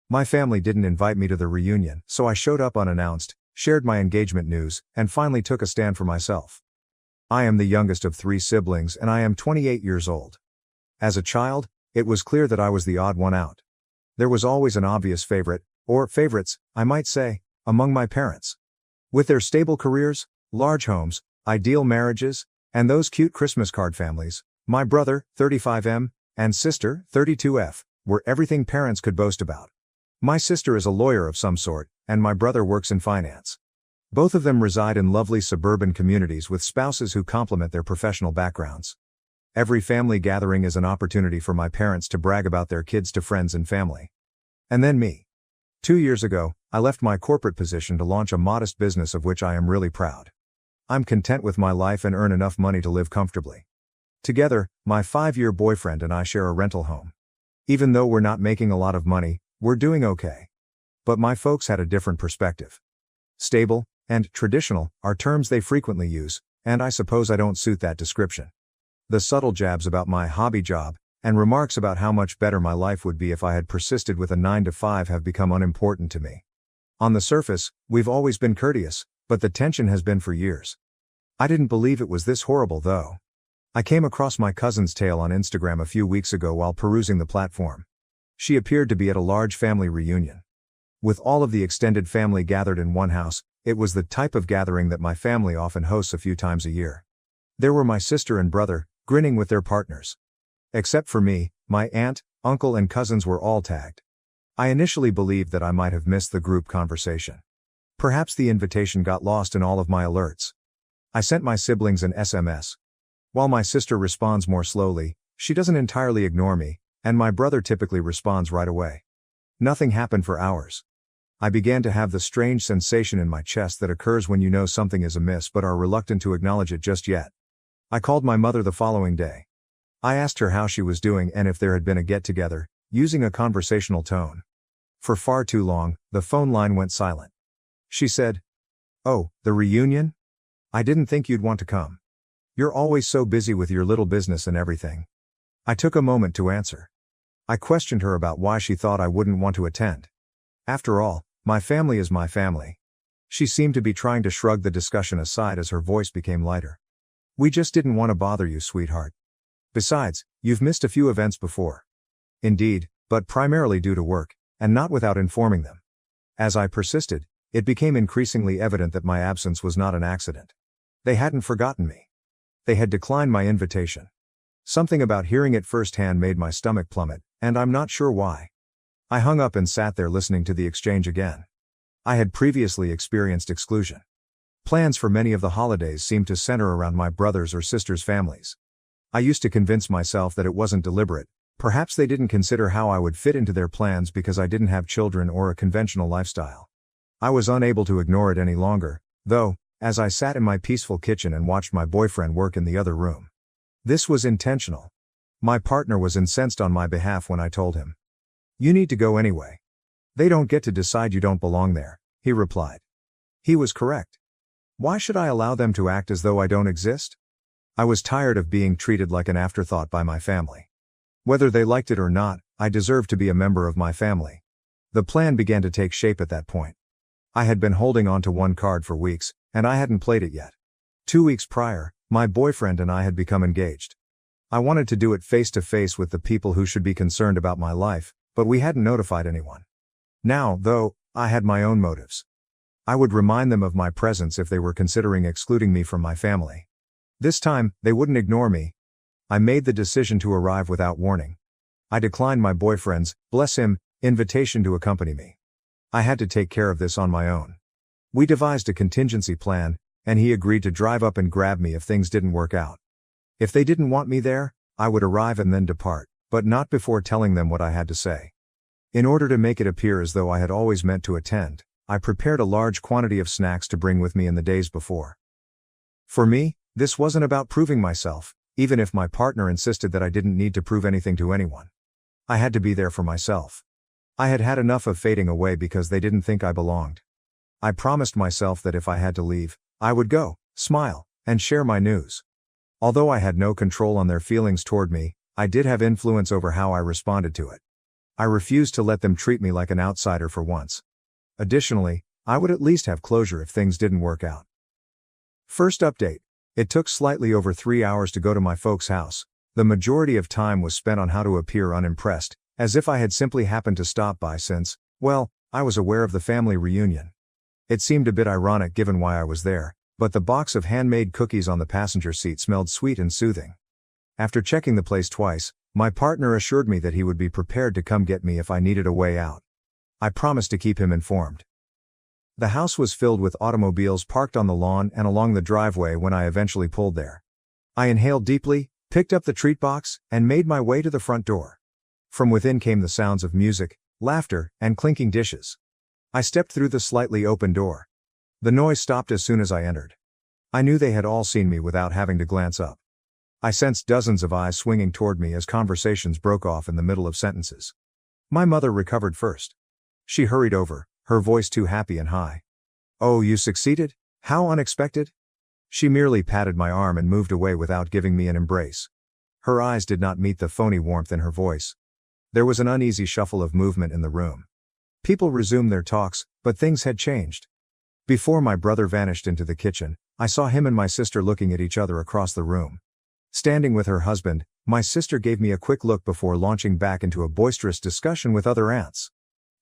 My family didn't invite me to the reunion, so I showed up unannounced, shared my engagement news, and finally took a stand for myself. I am the youngest of 3 siblings and I am 28 years old. As a child, it was clear that I was the odd one out. There was always an obvious favorite, or favorites, I might say, among my parents. With their stable careers, large homes, ideal marriages, and those cute Christmas card families, my brother, 35M, and sister, 32F, were everything parents could boast about. My sister is a lawyer of some sort, and my brother works in finance. Both of them reside in lovely suburban communities with spouses who complement their professional backgrounds. Every family gathering is an opportunity for my parents to brag about their kids to friends and family. And then me. 2 years ago, I left my corporate position to launch a modest business of which I am really proud. I'm content with my life and earn enough money to live comfortably. Together, my 5-year boyfriend and I share a rental home. Even though we're not making a lot of money, we're doing okay. But my folks had a different perspective. Stable and traditional are terms they frequently use, and I suppose I don't suit that description. The subtle jabs about my hobby job, and remarks about how much better my life would be if I had persisted with a 9-to-5 have become unimportant to me. On the surface, we've always been courteous, but the tension has been for years. I didn't believe it was this horrible though. I came across my cousin's tale on Instagram a few weeks ago while perusing the platform. She appeared to be at a large family reunion. With all of the extended family gathered in one house, it was the type of gathering that my family often hosts a few times a year. There were my sister and brother, grinning with their partners. Except for me, my aunt, uncle and cousins were all tagged. I initially believed that I might have missed the group conversation. Perhaps the invitation got lost in all of my alerts. I sent my siblings an SMS. While my sister responds more slowly, she doesn't entirely ignore me, and my brother typically responds right away. Nothing happened for hours. I began to have the strange sensation in my chest that occurs when you know something is amiss but are reluctant to acknowledge it just yet. I called my mother the following day. I asked her how she was doing and if there had been a get-together, using a conversational tone. For far too long, the phone line went silent. She said, "Oh, the reunion? I didn't think you'd want to come. You're always so busy with your little business and everything." I took a moment to answer. I questioned her about why she thought I wouldn't want to attend. After all, my family is my family. She seemed to be trying to shrug the discussion aside as her voice became lighter. "We just didn't want to bother you, sweetheart. Besides, you've missed a few events before." Indeed, but primarily due to work, and not without informing them. As I persisted, it became increasingly evident that my absence was not an accident. They hadn't forgotten me. They had declined my invitation. Something about hearing it firsthand made my stomach plummet, and I'm not sure why. I hung up and sat there listening to the exchange again. I had previously experienced exclusion. Plans for many of the holidays seemed to center around my brother's or sister's families. I used to convince myself that it wasn't deliberate. Perhaps they didn't consider how I would fit into their plans because I didn't have children or a conventional lifestyle. I was unable to ignore it any longer, though, as I sat in my peaceful kitchen and watched my boyfriend work in the other room. This was intentional. My partner was incensed on my behalf when I told him, "You need to go anyway. They don't get to decide you don't belong there," he replied. He was correct. Why should I allow them to act as though I don't exist? I was tired of being treated like an afterthought by my family. Whether they liked it or not, I deserved to be a member of my family. The plan began to take shape at that point. I had been holding on to one card for weeks, and I hadn't played it yet. 2 weeks prior, my boyfriend and I had become engaged. I wanted to do it face to face with the people who should be concerned about my life, but we hadn't notified anyone. Now, though, I had my own motives. I would remind them of my presence if they were considering excluding me from my family. This time, they wouldn't ignore me. I made the decision to arrive without warning. I declined my boyfriend's, bless him, invitation to accompany me. I had to take care of this on my own. We devised a contingency plan, and he agreed to drive up and grab me if things didn't work out. If they didn't want me there, I would arrive and then depart, but not before telling them what I had to say. In order to make it appear as though I had always meant to attend, I prepared a large quantity of snacks to bring with me in the days before. For me, this wasn't about proving myself, even if my partner insisted that I didn't need to prove anything to anyone. I had to be there for myself. I had had enough of fading away because they didn't think I belonged. I promised myself that if I had to leave, I would go, smile, and share my news. Although I had no control on their feelings toward me, I did have influence over how I responded to it. I refused to let them treat me like an outsider for once. Additionally, I would at least have closure if things didn't work out. First update. It took slightly over 3 hours to go to my folks' house. The majority of time was spent on how to appear unimpressed, as if I had simply happened to stop by since, well, I was aware of the family reunion. It seemed a bit ironic given why I was there, but the box of handmade cookies on the passenger seat smelled sweet and soothing. After checking the place twice, my partner assured me that he would be prepared to come get me if I needed a way out. I promised to keep him informed. The house was filled with automobiles parked on the lawn and along the driveway when I eventually pulled there. I inhaled deeply, picked up the treat box, and made my way to the front door. From within came the sounds of music, laughter, and clinking dishes. I stepped through the slightly open door. The noise stopped as soon as I entered. I knew they had all seen me without having to glance up. I sensed dozens of eyes swinging toward me as conversations broke off in the middle of sentences. My mother recovered first. She hurried over, her voice too happy and high. "Oh, you succeeded? How unexpected?" She merely patted my arm and moved away without giving me an embrace. Her eyes did not meet the phony warmth in her voice. There was an uneasy shuffle of movement in the room. People resumed their talks, but things had changed. Before my brother vanished into the kitchen, I saw him and my sister looking at each other across the room. Standing with her husband, my sister gave me a quick look before launching back into a boisterous discussion with other aunts.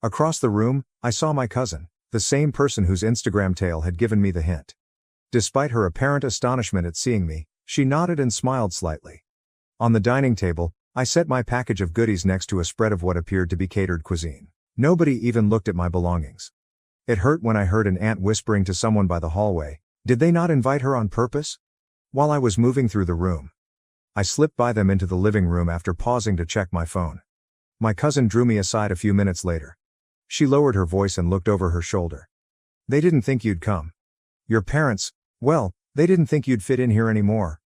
Across the room, I saw my cousin, the same person whose Instagram tale had given me the hint. Despite her apparent astonishment at seeing me, she nodded and smiled slightly. On the dining table, I set my package of goodies next to a spread of what appeared to be catered cuisine. Nobody even looked at my belongings. It hurt when I heard an aunt whispering to someone by the hallway, "Did they not invite her on purpose?" While I was moving through the room, I slipped by them into the living room after pausing to check my phone. My cousin drew me aside a few minutes later. She lowered her voice and looked over her shoulder. "They didn't think you'd come. Your parents, well, they didn't think you'd fit in here anymore."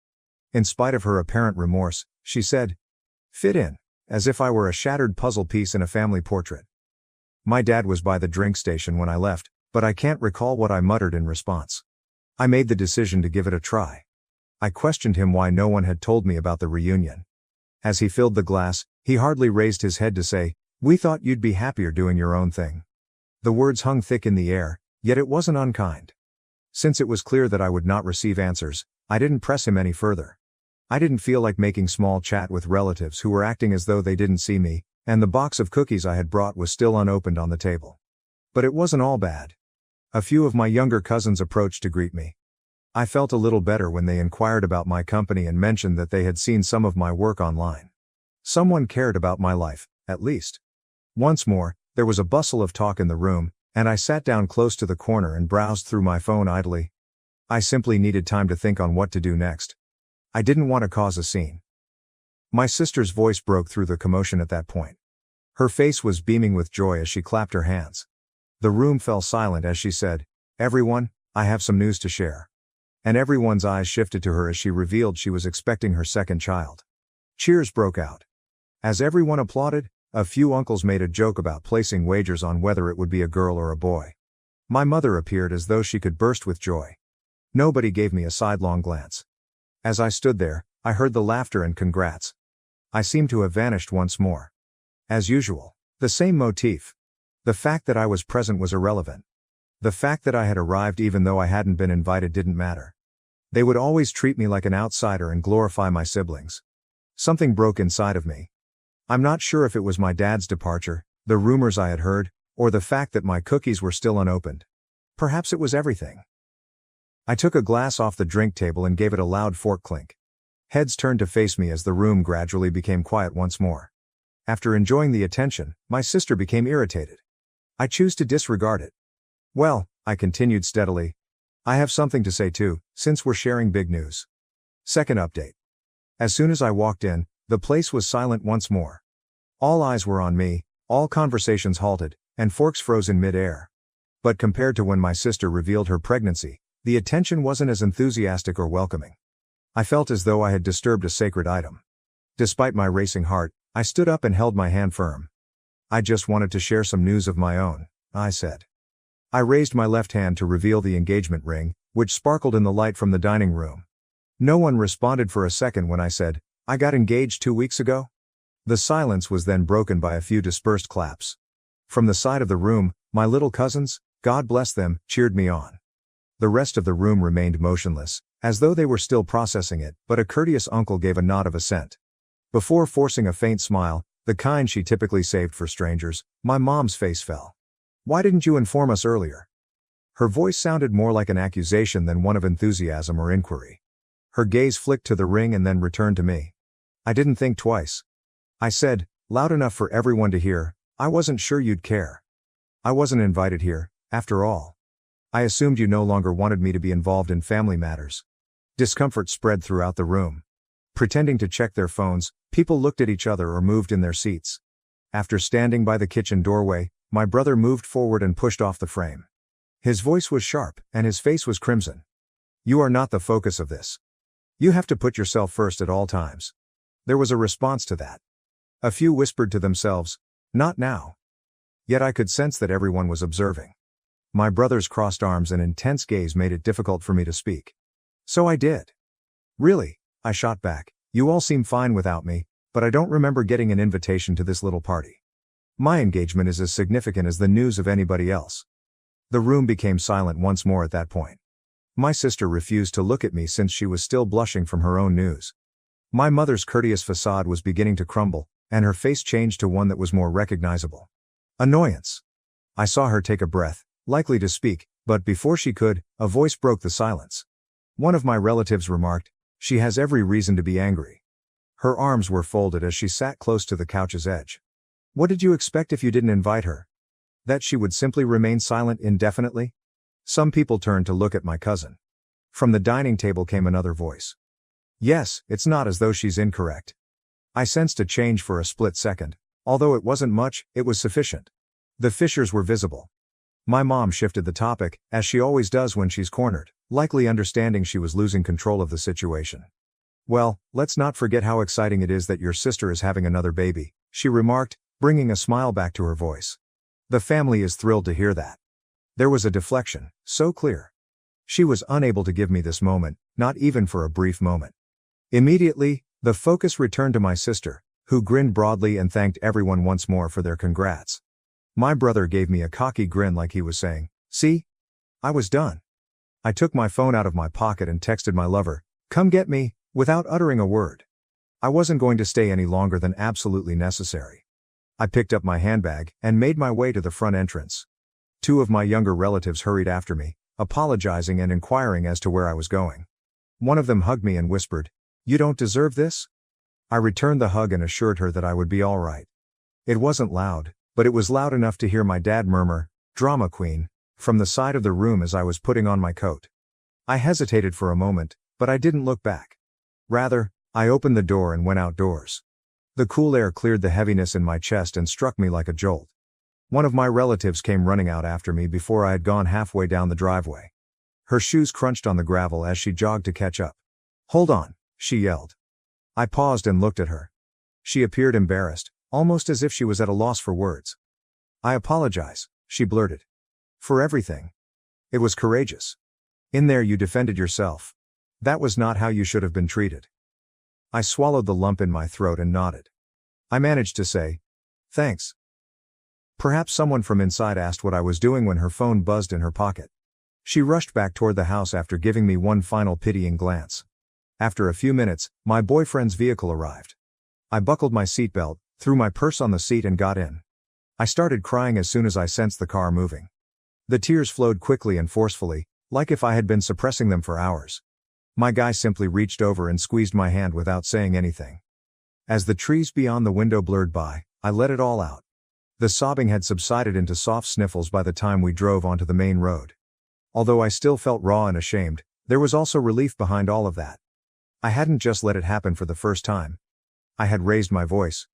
In spite of her apparent remorse, she said, "Fit in," as if I were a shattered puzzle piece in a family portrait. My dad was by the drink station when I left, but I can't recall what I muttered in response. I made the decision to give it a try. I questioned him why no one had told me about the reunion. As he filled the glass, he hardly raised his head to say, "We thought you'd be happier doing your own thing." The words hung thick in the air, yet it wasn't unkind. Since it was clear that I would not receive answers, I didn't press him any further. I didn't feel like making small chat with relatives who were acting as though they didn't see me, and the box of cookies I had brought was still unopened on the table. But it wasn't all bad. A few of my younger cousins approached to greet me. I felt a little better when they inquired about my company and mentioned that they had seen some of my work online. Someone cared about my life, at least. Once more, there was a bustle of talk in the room, and I sat down close to the corner and browsed through my phone idly. I simply needed time to think on what to do next. I didn't want to cause a scene. My sister's voice broke through the commotion at that point. Her face was beaming with joy as she clapped her hands. The room fell silent as she said, "Everyone, I have some news to share." And everyone's eyes shifted to her as she revealed she was expecting her second child. Cheers broke out. As everyone applauded, a few uncles made a joke about placing wagers on whether it would be a girl or a boy. My mother appeared as though she could burst with joy. Nobody gave me a sidelong glance. As I stood there, I heard the laughter and congrats. I seemed to have vanished once more. As usual, the same motif. The fact that I was present was irrelevant. The fact that I had arrived even though I hadn't been invited didn't matter. They would always treat me like an outsider and glorify my siblings. Something broke inside of me. I'm not sure if it was my dad's departure, the rumors I had heard, or the fact that my cookies were still unopened. Perhaps it was everything. I took a glass off the drink table and gave it a loud fork clink. Heads turned to face me as the room gradually became quiet once more. After enjoying the attention, my sister became irritated. I choose to disregard it. "Well," I continued steadily, "I have something to say too, since we're sharing big news." Second update. As soon as I walked in, the place was silent once more. All eyes were on me, all conversations halted, and forks froze in mid-air. But compared to when my sister revealed her pregnancy, the attention wasn't as enthusiastic or welcoming. I felt as though I had disturbed a sacred item. Despite my racing heart, I stood up and held my hand firm. "I just wanted to share some news of my own," I said. I raised my left hand to reveal the engagement ring, which sparkled in the light from the dining room. No one responded for a second when I said, "I got engaged 2 weeks ago." The silence was then broken by a few dispersed claps. From the side of the room, my little cousins, God bless them, cheered me on. The rest of the room remained motionless, as though they were still processing it, but a courteous uncle gave a nod of assent. Before forcing a faint smile, the kind she typically saved for strangers, my mom's face fell. "Why didn't you inform us earlier?" Her voice sounded more like an accusation than one of enthusiasm or inquiry. Her gaze flicked to the ring and then returned to me. "I didn't think twice," I said, loud enough for everyone to hear. "I wasn't sure you'd care. I wasn't invited here, after all. I assumed you no longer wanted me to be involved in family matters." Discomfort spread throughout the room. Pretending to check their phones, people looked at each other or moved in their seats. After standing by the kitchen doorway, my brother moved forward and pushed off the frame. His voice was sharp, and his face was crimson. "You are not the focus of this. You have to put yourself first at all times." There was a response to that. A few whispered to themselves, "Not now." Yet I could sense that everyone was observing. My brother's crossed arms and intense gaze made it difficult for me to speak. "So I did." "Really?" I shot back. "You all seem fine without me, but I don't remember getting an invitation to this little party. My engagement is as significant as the news of anybody else." The room became silent once more at that point. My sister refused to look at me since she was still blushing from her own news. My mother's courteous facade was beginning to crumble, and her face changed to one that was more recognizable. Annoyance. I saw her take a breath, likely to speak, but before she could, a voice broke the silence. One of my relatives remarked, "She has every reason to be angry." Her arms were folded as she sat close to the couch's edge. "What did you expect if you didn't invite her? That she would simply remain silent indefinitely?" Some people turned to look at my cousin. From the dining table came another voice. "Yes, it's not as though she's incorrect." I sensed a change for a split second. Although it wasn't much, it was sufficient. The fissures were visible. My mom shifted the topic, as she always does when she's cornered, likely understanding she was losing control of the situation. "Well, let's not forget how exciting it is that your sister is having another baby," she remarked, bringing a smile back to her voice. "The family is thrilled to hear that." There was a deflection, so clear. She was unable to give me this moment, not even for a brief moment. Immediately, the focus returned to my sister, who grinned broadly and thanked everyone once more for their congrats. My brother gave me a cocky grin like he was saying, "See? I was done." I took my phone out of my pocket and texted my lover, "Come get me," without uttering a word. I wasn't going to stay any longer than absolutely necessary. I picked up my handbag and made my way to the front entrance. Two of my younger relatives hurried after me, apologizing and inquiring as to where I was going. One of them hugged me and whispered, "You don't deserve this?" I returned the hug and assured her that I would be all right. It wasn't loud, but it was loud enough to hear my dad murmur, "Drama queen," from the side of the room as I was putting on my coat. I hesitated for a moment, but I didn't look back. Rather, I opened the door and went outdoors. The cool air cleared the heaviness in my chest and struck me like a jolt. One of my relatives came running out after me before I had gone halfway down the driveway. Her shoes crunched on the gravel as she jogged to catch up. "Hold on," she yelled. I paused and looked at her. She appeared embarrassed, almost as if she was at a loss for words. "I apologize," she blurted. "For everything." It was courageous. "In there you defended yourself. That was not how you should have been treated." I swallowed the lump in my throat and nodded. I managed to say, "Thanks." Perhaps someone from inside asked what I was doing when her phone buzzed in her pocket. She rushed back toward the house after giving me one final pitying glance. After a few minutes, my boyfriend's vehicle arrived. I buckled my seatbelt, threw my purse on the seat and got in. I started crying as soon as I sensed the car moving. The tears flowed quickly and forcefully, like if I had been suppressing them for hours. My guy simply reached over and squeezed my hand without saying anything. As the trees beyond the window blurred by, I let it all out. The sobbing had subsided into soft sniffles by the time we drove onto the main road. Although I still felt raw and ashamed, there was also relief behind all of that. I hadn't just let it happen for the first time. I had raised my voice.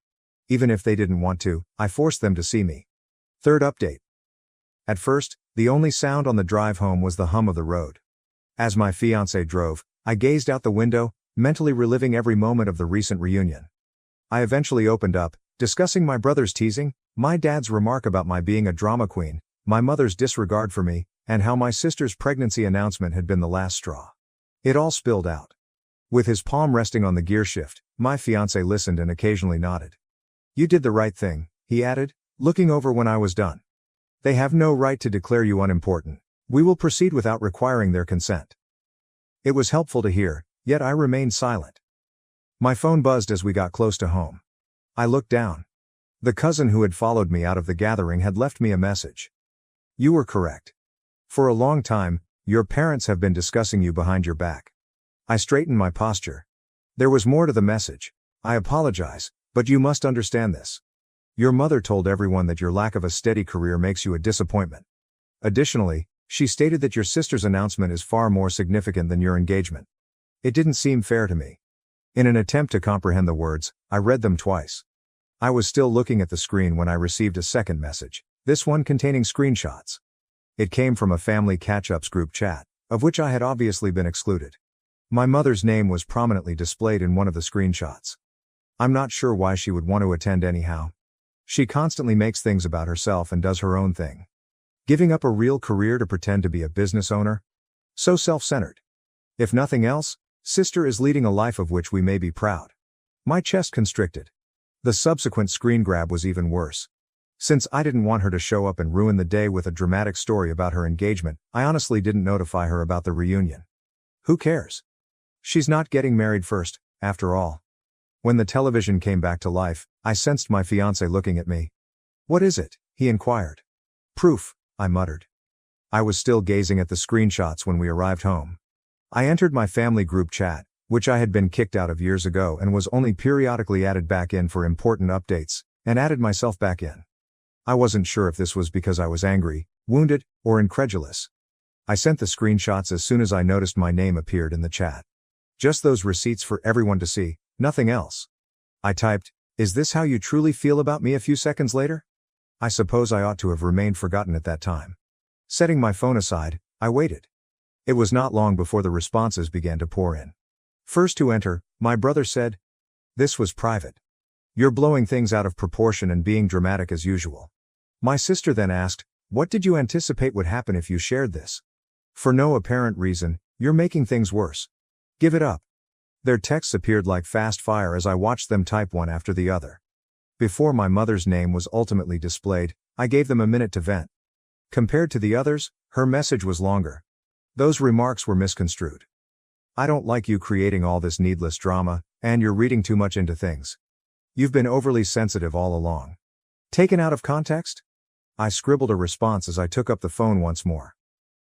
Even if they didn't want to, I forced them to see me. Third update. At first, the only sound on the drive home was the hum of the road. As my fiancé drove, I gazed out the window, mentally reliving every moment of the recent reunion. I eventually opened up, discussing my brother's teasing, my dad's remark about my being a drama queen, my mother's disregard for me, and how my sister's pregnancy announcement had been the last straw. It all spilled out. With his palm resting on the gear shift, my fiancé listened and occasionally nodded. You did the right thing, he added, looking over when I was done. They have no right to declare you unimportant. We will proceed without requiring their consent. It was helpful to hear, yet I remained silent. My phone buzzed as we got close to home. I looked down. The cousin who had followed me out of the gathering had left me a message. You were correct. For a long time, your parents have been discussing you behind your back. I straightened my posture. There was more to the message. I apologize, but you must understand this. Your mother told everyone that your lack of a steady career makes you a disappointment. Additionally, she stated that your sister's announcement is far more significant than your engagement. It didn't seem fair to me. In an attempt to comprehend the words, I read them twice. I was still looking at the screen when I received a second message, this one containing screenshots. It came from a family catch-ups group chat, of which I had obviously been excluded. My mother's name was prominently displayed in one of the screenshots. I'm not sure why she would want to attend anyhow. She constantly makes things about herself and does her own thing. Giving up a real career to pretend to be a business owner? So self-centered. If nothing else, sister is leading a life of which we may be proud. My chest constricted. The subsequent screen grab was even worse. Since I didn't want her to show up and ruin the day with a dramatic story about her engagement, I honestly didn't notify her about the reunion. Who cares? She's not getting married first, after all. When the television came back to life, I sensed my fiancé looking at me. What is it? He inquired. Proof, I muttered. I was still gazing at the screenshots when we arrived home. I entered my family group chat, which I had been kicked out of years ago and was only periodically added back in for important updates, and added myself back in. I wasn't sure if this was because I was angry, wounded, or incredulous. I sent the screenshots as soon as I noticed my name appeared in the chat. Just those receipts for everyone to see, nothing else. I typed, "Is this how you truly feel about me?" a few seconds later? I suppose I ought to have remained forgotten at that time. Setting my phone aside, I waited. It was not long before the responses began to pour in. First to enter, my brother said, "This was private. You're blowing things out of proportion and being dramatic as usual." My sister then asked, "What did you anticipate would happen if you shared this? For no apparent reason, you're making things worse. Give it up." Their texts appeared like fast fire as I watched them type one after the other. Before my mother's name was ultimately displayed, I gave them a minute to vent. Compared to the others, her message was longer. Those remarks were misconstrued. "I don't like you creating all this needless drama, and you're reading too much into things. You've been overly sensitive all along. Taken out of context?" I scribbled a response as I took up the phone once more.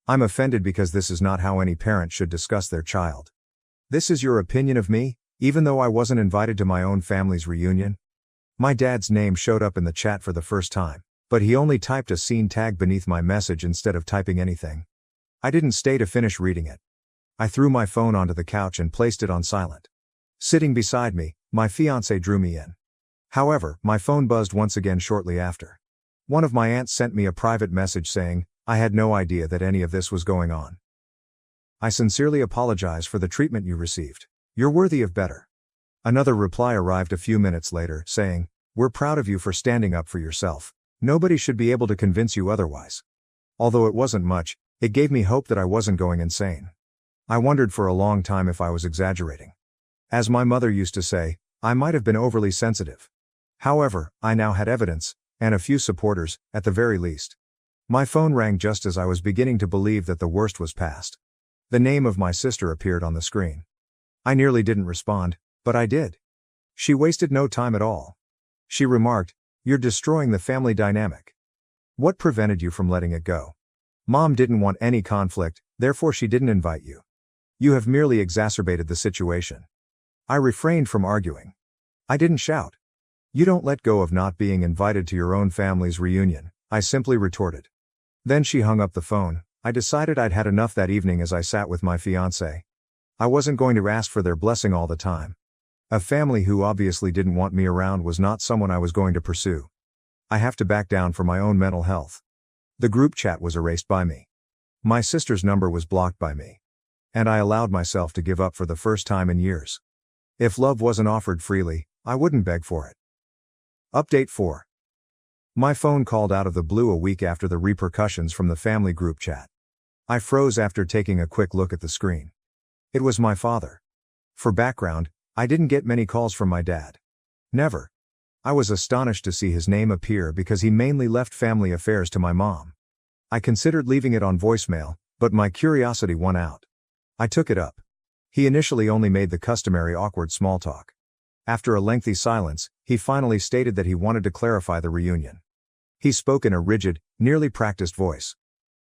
"I'm offended because this is not how any parent should discuss their child. This is your opinion of me, even though I wasn't invited to my own family's reunion?" My dad's name showed up in the chat for the first time, but he only typed a scene tag beneath my message instead of typing anything. I didn't stay to finish reading it. I threw my phone onto the couch and placed it on silent. Sitting beside me, my fiancé drew me in. However, my phone buzzed once again shortly after. One of my aunts sent me a private message saying, "I had no idea that any of this was going on. I sincerely apologize for the treatment you received. You're worthy of better." Another reply arrived a few minutes later, saying, "We're proud of you for standing up for yourself. Nobody should be able to convince you otherwise." Although it wasn't much, it gave me hope that I wasn't going insane. I wondered for a long time if I was exaggerating. As my mother used to say, I might have been overly sensitive. However, I now had evidence, and a few supporters, at the very least. My phone rang just as I was beginning to believe that the worst was past. The name of my sister appeared on the screen. I nearly didn't respond, but I did. She wasted no time at all. She remarked, "You're destroying the family dynamic. What prevented you from letting it go? Mom didn't want any conflict, therefore she didn't invite you. You have merely exacerbated the situation." I refrained from arguing. I didn't shout. "You don't let go of not being invited to your own family's reunion," I simply retorted. Then she hung up the phone. I decided I'd had enough that evening as I sat with my fiancé. I wasn't going to ask for their blessing all the time. A family who obviously didn't want me around was not someone I was going to pursue. I have to back down for my own mental health. The group chat was erased by me. My sister's number was blocked by me. And I allowed myself to give up for the first time in years. If love wasn't offered freely, I wouldn't beg for it. Update 4. My phone called out of the blue a week after the repercussions from the family group chat. I froze after taking a quick look at the screen. It was my father. For background, I didn't get many calls from my dad. Never. I was astonished to see his name appear because he mainly left family affairs to my mom. I considered leaving it on voicemail, but my curiosity won out. I took it up. He initially only made the customary awkward small talk. After a lengthy silence, he finally stated that he wanted to clarify the reunion. He spoke in a rigid, nearly practiced voice.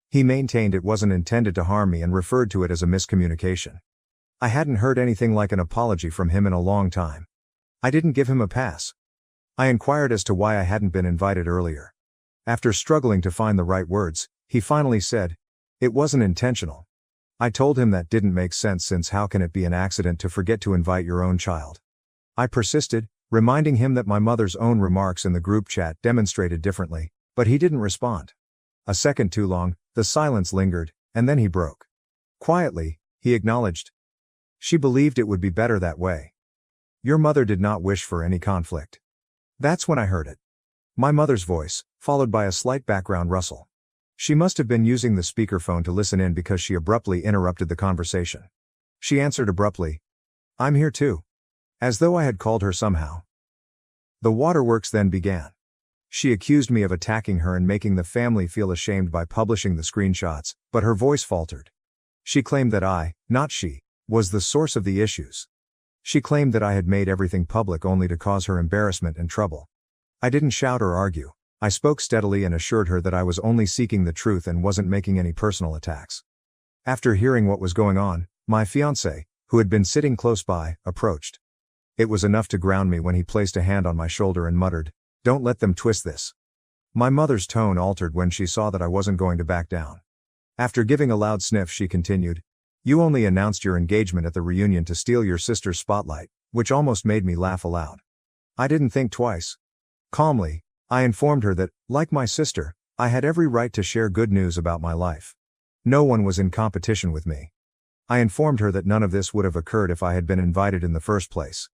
He maintained it wasn't intended to harm me and referred to it as a miscommunication. I hadn't heard anything like an apology from him in a long time. I didn't give him a pass. I inquired as to why I hadn't been invited earlier. After struggling to find the right words, he finally said, "It wasn't intentional." I told him that didn't make sense since how can it be an accident to forget to invite your own child? I persisted, reminding him that my mother's own remarks in the group chat demonstrated differently, but he didn't respond. A second too long, the silence lingered, and then he broke. Quietly, he acknowledged. She believed it would be better that way. Your mother did not wish for any conflict. That's when I heard it. My mother's voice, followed by a slight background rustle. She must have been using the speakerphone to listen in because she abruptly interrupted the conversation. She answered abruptly, "I'm here too." As though I had called her somehow. The waterworks then began. She accused me of attacking her and making the family feel ashamed by publishing the screenshots, but her voice faltered. She claimed that I, not she, was the source of the issues. She claimed that I had made everything public only to cause her embarrassment and trouble. I didn't shout or argue. I spoke steadily and assured her that I was only seeking the truth and wasn't making any personal attacks. After hearing what was going on, my fiancé, who had been sitting close by, approached. It was enough to ground me when he placed a hand on my shoulder and muttered, "Don't let them twist this." My mother's tone altered when she saw that I wasn't going to back down. After giving a loud sniff, she continued, "You only announced your engagement at the reunion to steal your sister's spotlight," which almost made me laugh aloud. I didn't think twice. Calmly, I informed her that, like my sister, I had every right to share good news about my life. No one was in competition with me. I informed her that none of this would have occurred if I had been invited in the first place.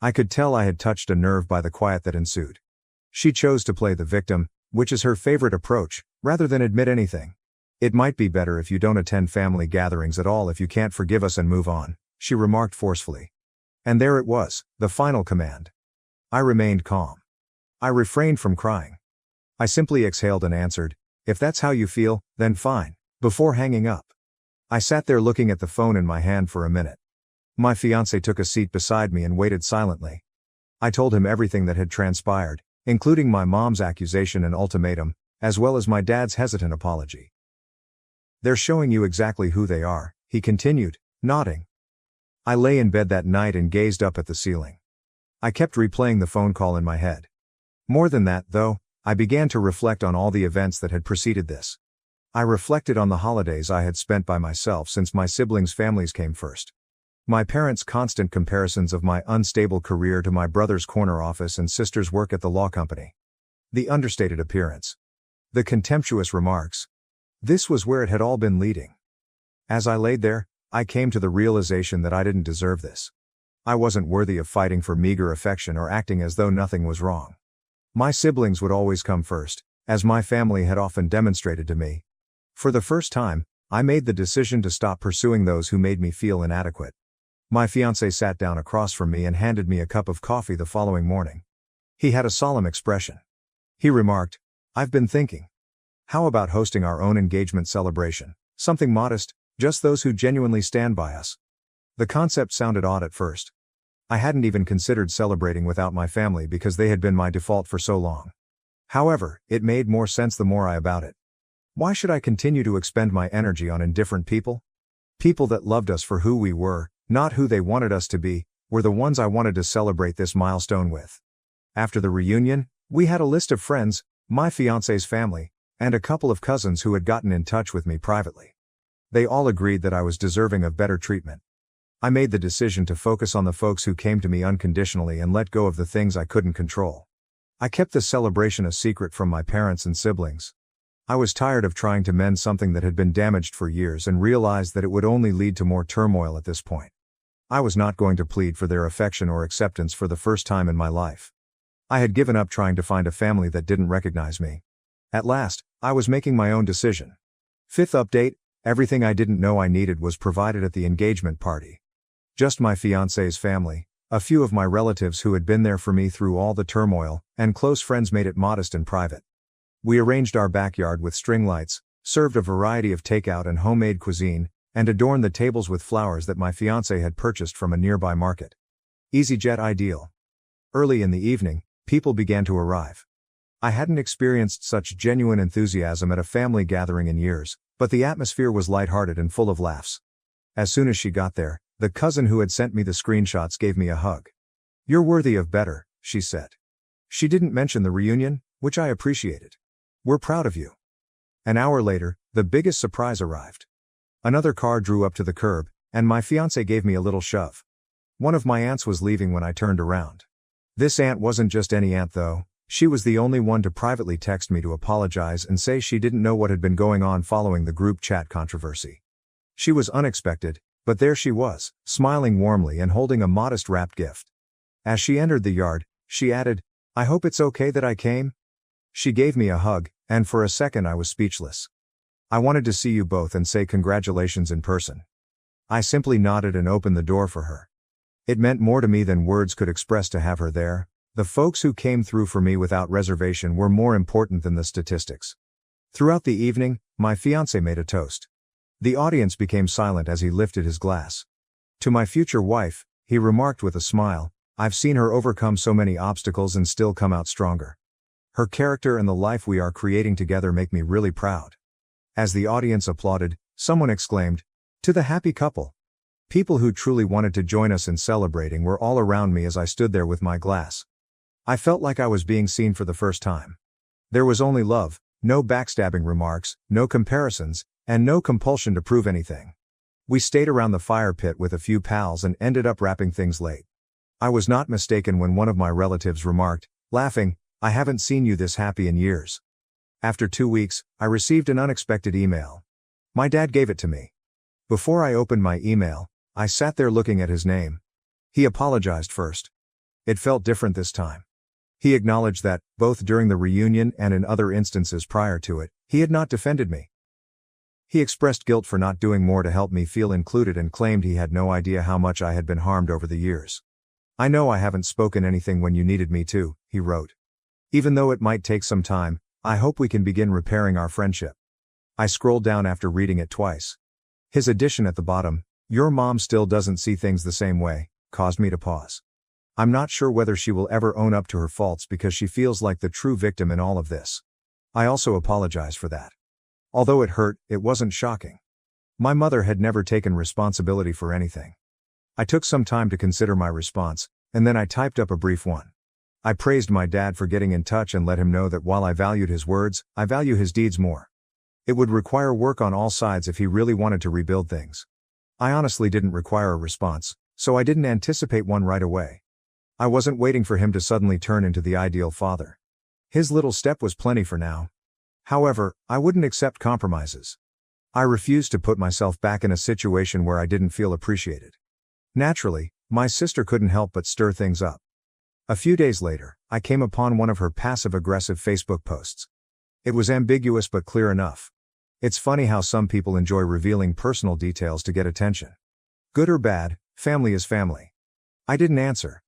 I could tell I had touched a nerve by the quiet that ensued. She chose to play the victim, which is her favorite approach, rather than admit anything. "It might be better if you don't attend family gatherings at all if you can't forgive us and move on," she remarked forcefully. And there it was, the final command. I remained calm. I refrained from crying. I simply exhaled and answered, "If that's how you feel, then fine," before hanging up. I sat there looking at the phone in my hand for a minute. My fiancé took a seat beside me and waited silently. I told him everything that had transpired, including my mom's accusation and ultimatum, as well as my dad's hesitant apology. "They're showing you exactly who they are," he continued, nodding. I lay in bed that night and gazed up at the ceiling. I kept replaying the phone call in my head. More than that, though, I began to reflect on all the events that had preceded this. I reflected on the holidays I had spent by myself since my siblings' families came first. My parents' constant comparisons of my unstable career to my brother's corner office and sister's work at the law company. The understated appearance. The contemptuous remarks. This was where it had all been leading. As I laid there, I came to the realization that I didn't deserve this. I wasn't worthy of fighting for meager affection or acting as though nothing was wrong. My siblings would always come first, as my family had often demonstrated to me. For the first time, I made the decision to stop pursuing those who made me feel inadequate. My fiancé sat down across from me and handed me a cup of coffee the following morning. He had a solemn expression. He remarked, "I've been thinking. How about hosting our own engagement celebration? Something modest, just those who genuinely stand by us." The concept sounded odd at first. I hadn't even considered celebrating without my family because they had been my default for so long. However, it made more sense the more I about it. Why should I continue to expend my energy on indifferent people? People that loved us for who we were, not who they wanted us to be, were the ones I wanted to celebrate this milestone with. After the reunion, we had a list of friends, my fiancé's family, and a couple of cousins who had gotten in touch with me privately. They all agreed that I was deserving of better treatment. I made the decision to focus on the folks who came to me unconditionally and let go of the things I couldn't control. I kept the celebration a secret from my parents and siblings. I was tired of trying to mend something that had been damaged for years and realized that it would only lead to more turmoil at this point. I was not going to plead for their affection or acceptance for the first time in my life. I had given up trying to find a family that didn't recognize me. At last, I was making my own decision. Fifth update, everything I didn't know I needed was provided at the engagement party. Just my fiancé's family, A few of my relatives who had been there for me through all the turmoil, and close friends made it modest and private. We arranged our backyard with string lights, served a variety of takeout and homemade cuisine, and adorned the tables with flowers that my fiancé had purchased from a nearby market. EasyJet ideal. Early in the evening, people began to arrive. I hadn't experienced such genuine enthusiasm at a family gathering in years, but the atmosphere was lighthearted and full of laughs. As soon as she got there, the cousin who had sent me the screenshots gave me a hug. "You're worthy of better," she said. She didn't mention the reunion, which I appreciated. "We're proud of you." An hour later, the biggest surprise arrived. Another car drew up to the curb, and my fiancé gave me a little shove. One of my aunts was leaving when I turned around. This aunt wasn't just any aunt though, she was the only one to privately text me to apologize and say she didn't know what had been going on following the group chat controversy. She was unexpected, but there she was, smiling warmly and holding a modest wrapped gift. As she entered the yard, she added, "I hope it's okay that I came?" She gave me a hug, and for a second I was speechless. "I wanted to see you both and say congratulations in person." I simply nodded and opened the door for her. It meant more to me than words could express to have her there. The folks who came through for me without reservation were more important than the statistics. Throughout the evening, my fiancé made a toast. The audience became silent as he lifted his glass. "To my future wife," he remarked with a smile, "I've seen her overcome so many obstacles and still come out stronger. Her character and the life we are creating together make me really proud." As the audience applauded, someone exclaimed, "To the happy couple." People who truly wanted to join us in celebrating were all around me as I stood there with my glass. I felt like I was being seen for the first time. There was only love, no backstabbing remarks, no comparisons, and no compulsion to prove anything. We stayed around the fire pit with a few pals and ended up wrapping things late. I was not mistaken when one of my relatives remarked, laughing, "I haven't seen you this happy in years." After 2 weeks, I received an unexpected email. My dad gave it to me. Before I opened my email, I sat there looking at his name. He apologized first. It felt different this time. He acknowledged that, both during the reunion and in other instances prior to it, he had not defended me. He expressed guilt for not doing more to help me feel included and claimed he had no idea how much I had been harmed over the years. "I know I haven't spoken anything when you needed me to," he wrote. "Even though it might take some time, I hope we can begin repairing our friendship." I scrolled down after reading it twice. His addition at the bottom, "Your mom still doesn't see things the same way," caused me to pause. I'm not sure whether she will ever own up to her faults because she feels like the true victim in all of this. I also apologize for that. Although it hurt, it wasn't shocking. My mother had never taken responsibility for anything. I took some time to consider my response, and then I typed up a brief one. I praised my dad for getting in touch and let him know that while I valued his words, I value his deeds more. It would require work on all sides if he really wanted to rebuild things. I honestly didn't require a response, so I didn't anticipate one right away. I wasn't waiting for him to suddenly turn into the ideal father. His little step was plenty for now. However, I wouldn't accept compromises. I refused to put myself back in a situation where I didn't feel appreciated. Naturally, my sister couldn't help but stir things up. A few days later, I came upon one of her passive-aggressive Facebook posts. It was ambiguous but clear enough. It's funny how some people enjoy revealing personal details to get attention. Good or bad, family is family. I didn't answer.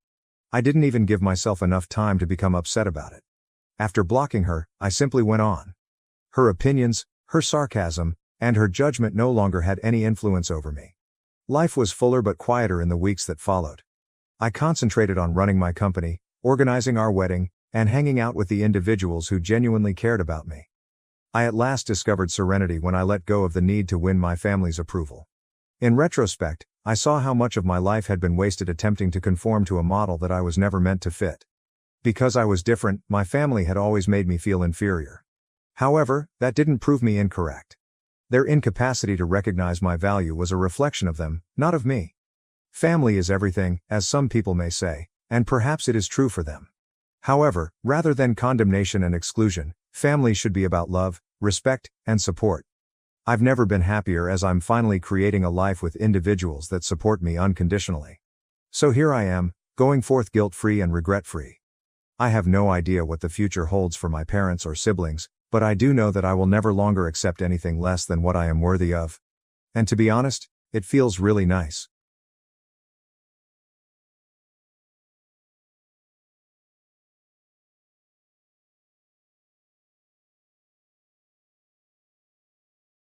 I didn't even give myself enough time to become upset about it. After blocking her, I simply went on. Her opinions, her sarcasm, and her judgment no longer had any influence over me. Life was fuller but quieter in the weeks that followed. I concentrated on running my company, organizing our wedding, and hanging out with the individuals who genuinely cared about me. I at last discovered serenity when I let go of the need to win my family's approval. In retrospect, I saw how much of my life had been wasted attempting to conform to a model that I was never meant to fit. Because I was different, my family had always made me feel inferior. However, that didn't prove me incorrect. Their incapacity to recognize my value was a reflection of them, not of me. Family is everything, as some people may say, and perhaps it is true for them. However, rather than condemnation and exclusion, family should be about love, respect, and support. I've never been happier as I'm finally creating a life with individuals that support me unconditionally. So here I am, going forth guilt-free and regret-free. I have no idea what the future holds for my parents or siblings, but I do know that I will never longer accept anything less than what I am worthy of. And to be honest, it feels really nice.